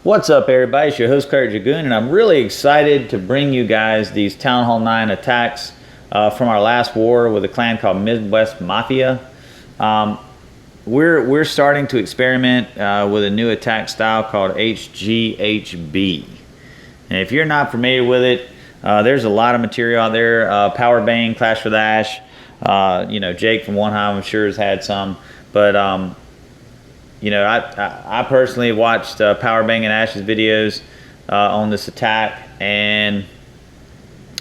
What's up, everybody? It's your host, Kurt Dragoon, and I'm really excited to bring you guys these Town Hall 9 attacks from our last war with a clan called Midwest Mafia. We're starting to experiment with a new attack style called HGHB. And if you're not familiar with it, there's a lot of material out there. Power Bang, Clash with Ash, Jake from One High, I'm sure, has had some. But I personally watched Power Bang and Ash's videos on this attack, and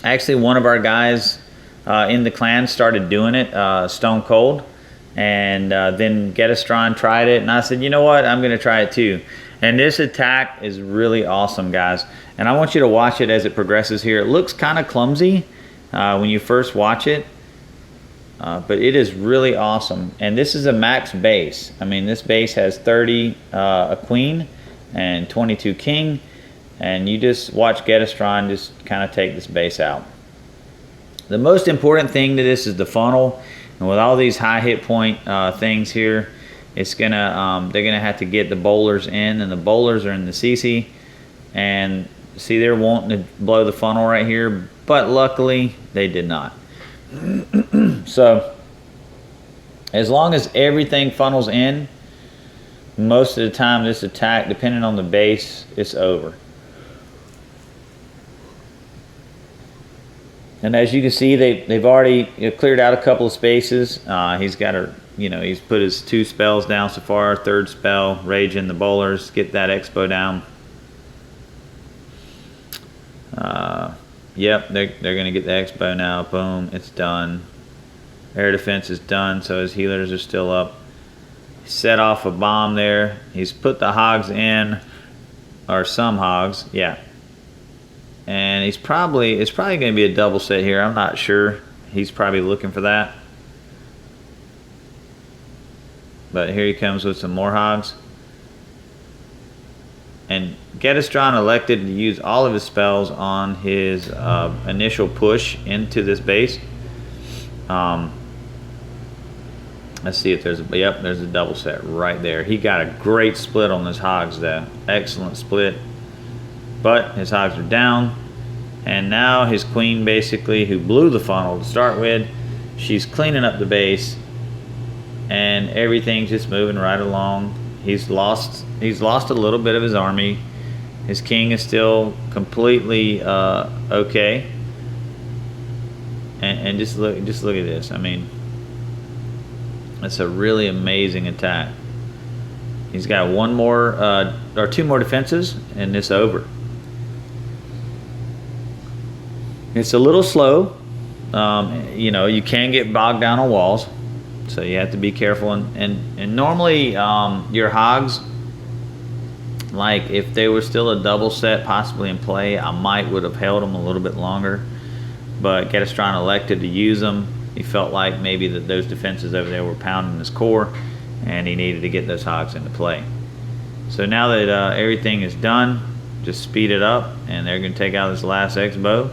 actually one of our guys in the clan started doing it, Stone Cold, and then Getastron tried it, and I said, you know what, I'm going to try it too. And this attack is really awesome, guys, and I want you to watch it as it progresses here. It looks kind of clumsy when you first watch it. But it is really awesome, and this is a max base. I mean, this base has 30 a queen and 22 king, and you just watch Getastron just kind of take this base out. The most important thing to this is the funnel, and with all these high hit point things here, it's gonna they're gonna have to get the bowlers in, and the bowlers are in the CC, and see, they're wanting to blow the funnel right here, but luckily they did not. So as long as everything funnels in, most of the time this attack, depending on the base, it's over. And as you can see, they've already cleared out a couple of spaces. He's got he's put his 2 spells down so far. 3rd spell, rage in the bowlers, get that expo down. Yep, they're going to get the expo now. Boom, it's done. Air defense is done, so his healers are still up. He set off a bomb there. He's put the hogs in, or some hogs, yeah. And it's probably going to be a double set here. I'm not sure. He's probably looking for that. But here he comes with some more hogs. And Getastron elected to use all of his spells on his initial push into this base. Let's see if there's a double set right there. He got a great split on his hogs though. Excellent split. But his hogs are down. And now his queen, basically, who blew the funnel to start with, she's cleaning up the base. And everything's just moving right along. He's lost a little bit of his army. His king is still completely okay. And just look at this. I mean, it's a really amazing attack. He's got 1 more or 2 more defenses, and it's over. It's a little slow. You can get bogged down on walls, so you have to be careful. And normally your hogs, like if they were still a double set possibly in play, I would have held them a little bit longer. But Getastron elected to use them. He felt like maybe that those defenses over there were pounding his core, and he needed to get those hogs into play. So now that everything is done, just speed it up, and they're going to take out this last X-bow.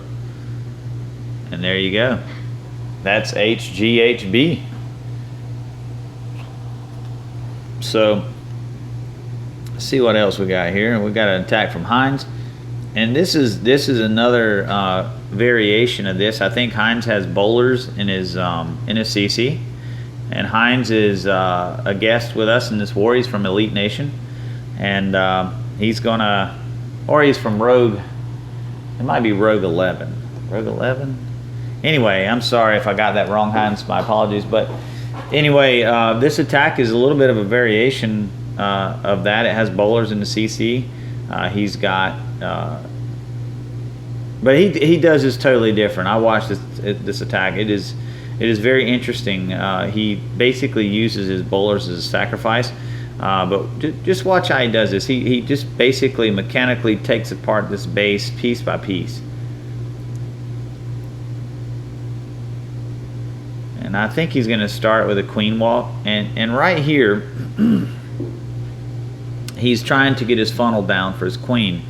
And there you go. That's HGHB. So let's see what else we got here. We got an attack from Hienz, and this is another variation of this. I think Hienz has bowlers in his CC, and Hienz is a guest with us in this war. He's from Elite Nation, and he's from Rogue. It might be Rogue 11. Rogue 11. Anyway, I'm sorry if I got that wrong, Hienz. My apologies. But anyway, this attack is a little bit of a variation of that. It has bowlers in the CC. He's got, but he does this totally different. I watched this attack. It is very interesting. He basically uses his bowlers as a sacrifice. But just watch how he does this. He just basically mechanically takes apart this base piece by piece. And I think he's going to start with a queen walk. And right here, he's trying to get his funnel down for his queen.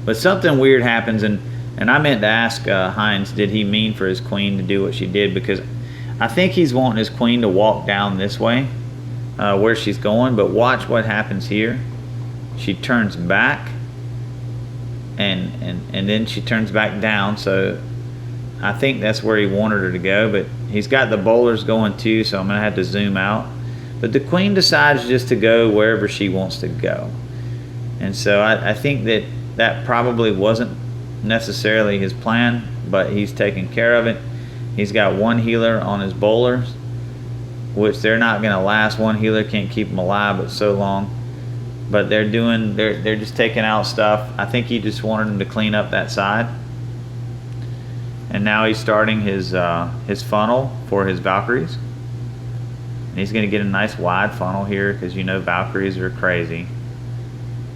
But something weird happens, and I meant to ask Hienz, did he mean for his queen to do what she did? Because I think he's wanting his queen to walk down this way, where she's going. But watch what happens here. She turns back and then she turns back down. So I think that's where he wanted her to go, but he's got the bowlers going too, so I'm gonna have to zoom out. But the queen decides just to go wherever she wants to go. And so I think that probably wasn't necessarily his plan, but he's taking care of it. He's got one healer on his bowlers, which they're not gonna last. One healer can't keep them alive but so long. But they're just taking out stuff. I think he just wanted them to clean up that side. And now he's starting his funnel for his Valkyries. And he's going to get a nice wide funnel here because you know Valkyries are crazy.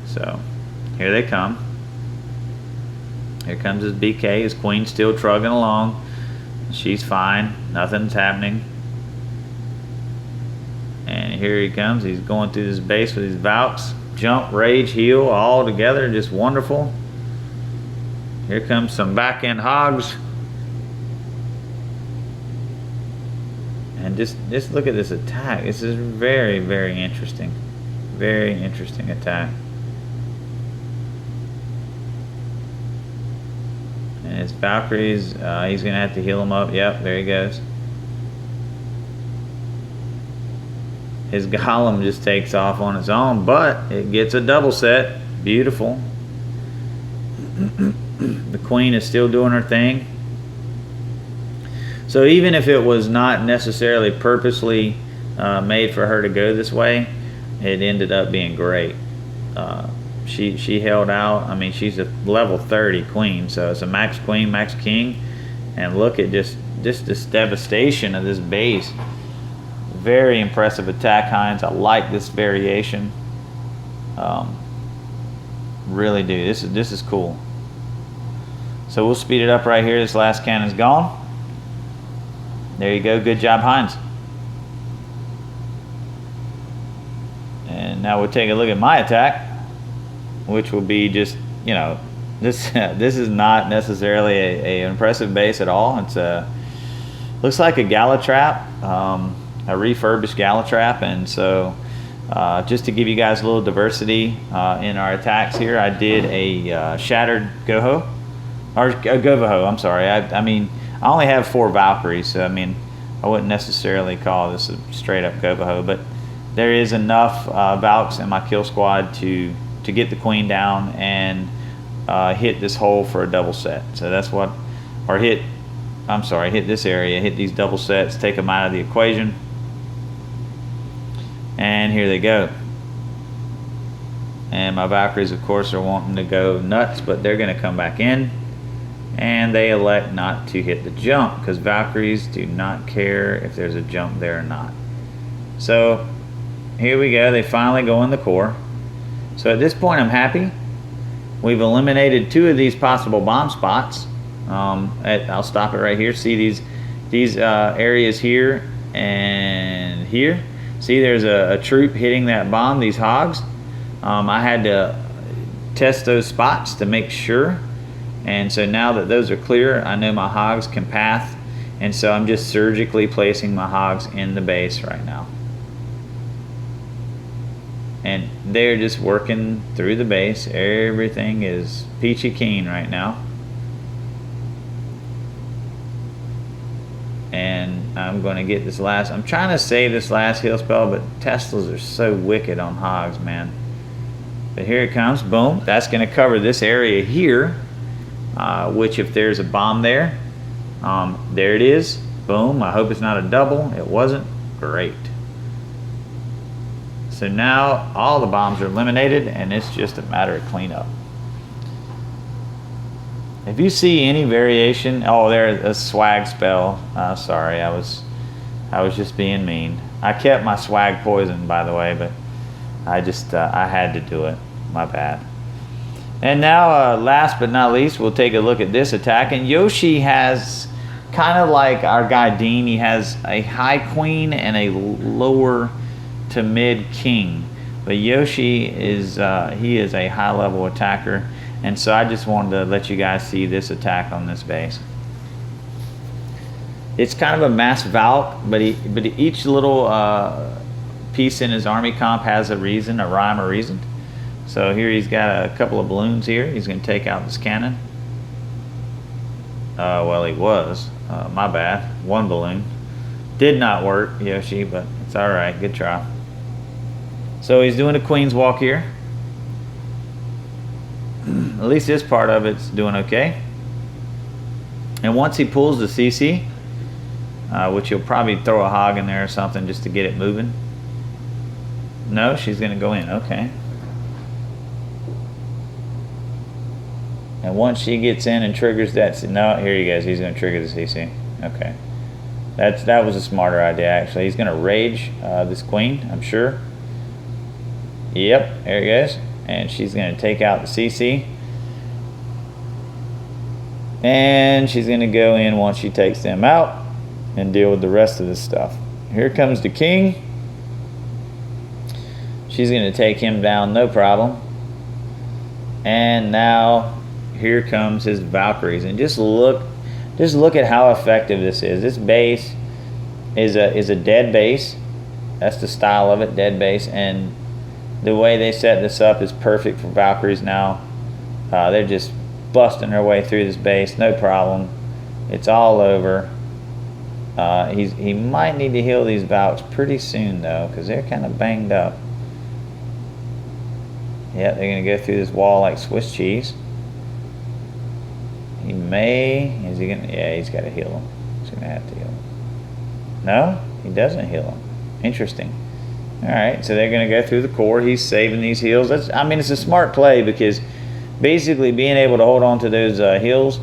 So here they come. Here comes his BK. His queen's still trugging along. She's fine. Nothing's happening. And here he comes. He's going through this base with his Valks. Jump, rage, heal, all together. Just wonderful. Here comes some back end hogs. And just look at this attack. This is very, very interesting. Very interesting attack. And his Valkyries, he's going to have to heal them up. Yep, there he goes. His Golem just takes off on its own, but it gets a double set. Beautiful. The queen is still doing her thing. So even if it was not necessarily purposely made for her to go this way, it ended up being great. She held out. I mean, she's a level 30 queen, so it's a max queen, max king. And look at just this devastation of this base. Very impressive attack, Hienz. I like this variation. Really do. This is cool. So we'll speed it up right here. This last cannon's gone. There you go. Good job, Hienz. And now we'll take a look at my attack, which will be just, you know, this is not necessarily a impressive base at all. It's looks like a gala trap, a refurbished gala trap, and so just to give you guys a little diversity in our attacks here, I did a shattered Goho, or a Govaho. I'm sorry. I mean, I only have 4 Valkyries, so I mean, I wouldn't necessarily call this a straight up Govaho, but there is enough Valks in my kill squad to get the queen down and hit this hole for a double set. So that's what, or hit this area, hit these double sets, take them out of the equation, and here they go. And my Valkyries, of course, are wanting to go nuts, but they're going to come back in. And they elect not to hit the jump because Valkyries do not care if there's a jump there or not. So here we go. They finally go in the core. So at this point, I'm happy. We've eliminated 2 of these possible bomb spots. I'll stop it right here. See these areas here and here. See, there's a troop hitting that bomb. These hogs. I had to test those spots to make sure. And so now that those are clear, I know my hogs can path, and so I'm just surgically placing my hogs in the base right now. And they're just working through the base. Everything is peachy keen right now. And I'm going to get this last, I'm trying to save this last heal spell, but Teslas are so wicked on hogs, man. But here it comes, boom. That's going to cover this area here. Which if there's a bomb there, there it is, boom. I hope it's not a double. It wasn't. Great. So now all the bombs are eliminated and it's just a matter of cleanup. If you see any variation, oh, there's a swag spell. Sorry, I was just being mean. I kept my swag poison, by the way, but I just I had to do it. My bad. And now, last but not least, we'll take a look at this attack. And Yoshi has, kind of like our guy Dean, he has a high queen and a lower to mid king. But Yoshi is, he is a high level attacker. And so I just wanted to let you guys see this attack on this base. It's kind of a mass Valk, but each little piece in his army comp has a reason, a rhyme or reason. So here he's got a couple of balloons here. He's going to take out this cannon. Well, he was. My bad. One balloon. Did not work, Yoshi, but it's all right. Good try. So he's doing a queen's walk here. At least this part of it's doing okay. And once he pulls the CC, which he'll probably throw a hog in there or something just to get it moving. No, she's going to go in. Okay. And once she gets in and triggers that, no, here he goes. He's going to trigger the CC. Okay. That was a smarter idea, actually. He's going to rage this queen, I'm sure. Yep, there he goes. And she's going to take out the CC. And she's going to go in once she takes them out and deal with the rest of this stuff. Here comes the king. She's going to take him down, no problem. And now here comes his Valkyries. And just look at how effective this is. This base is a dead base. That's the style of it, dead base. And the way they set this up is perfect for Valkyries now. They're just busting their way through this base, no problem. It's all over. He might need to heal these Valks pretty soon though, because they're kind of banged up. Yeah, they're gonna go through this wall like Swiss cheese. He may, is he gonna, yeah, he's gotta heal him. He's gonna have to heal him. No, he doesn't heal him. Interesting. Alright, so they're gonna go through the core. He's saving these heals. I mean, it's a smart play because basically being able to hold on to those heals,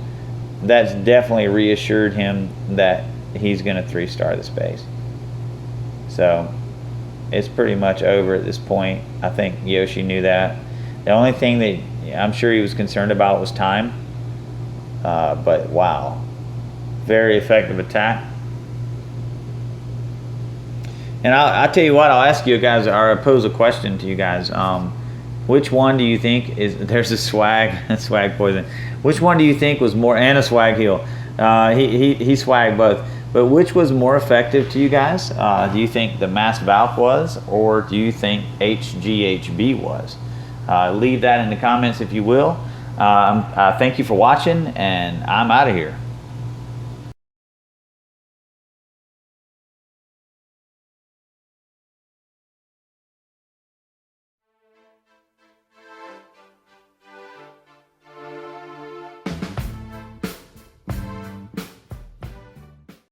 that's definitely reassured him that he's going to 3-star this base. So it's pretty much over at this point. I think Yoshi knew that. The only thing that I'm sure he was concerned about was time. But wow, very effective attack. And I'll tell you what, I'll ask you guys, or I'll pose a question to you guys. Which one do you think is, there's a swag, swag poison. Which one do you think was more, and a swag heal. He swagged both. But which was more effective to you guys? Do you think the Mass Valk was, or do you think HGHB was? Leave that in the comments if you will. Thank you for watching, and I'm out of here.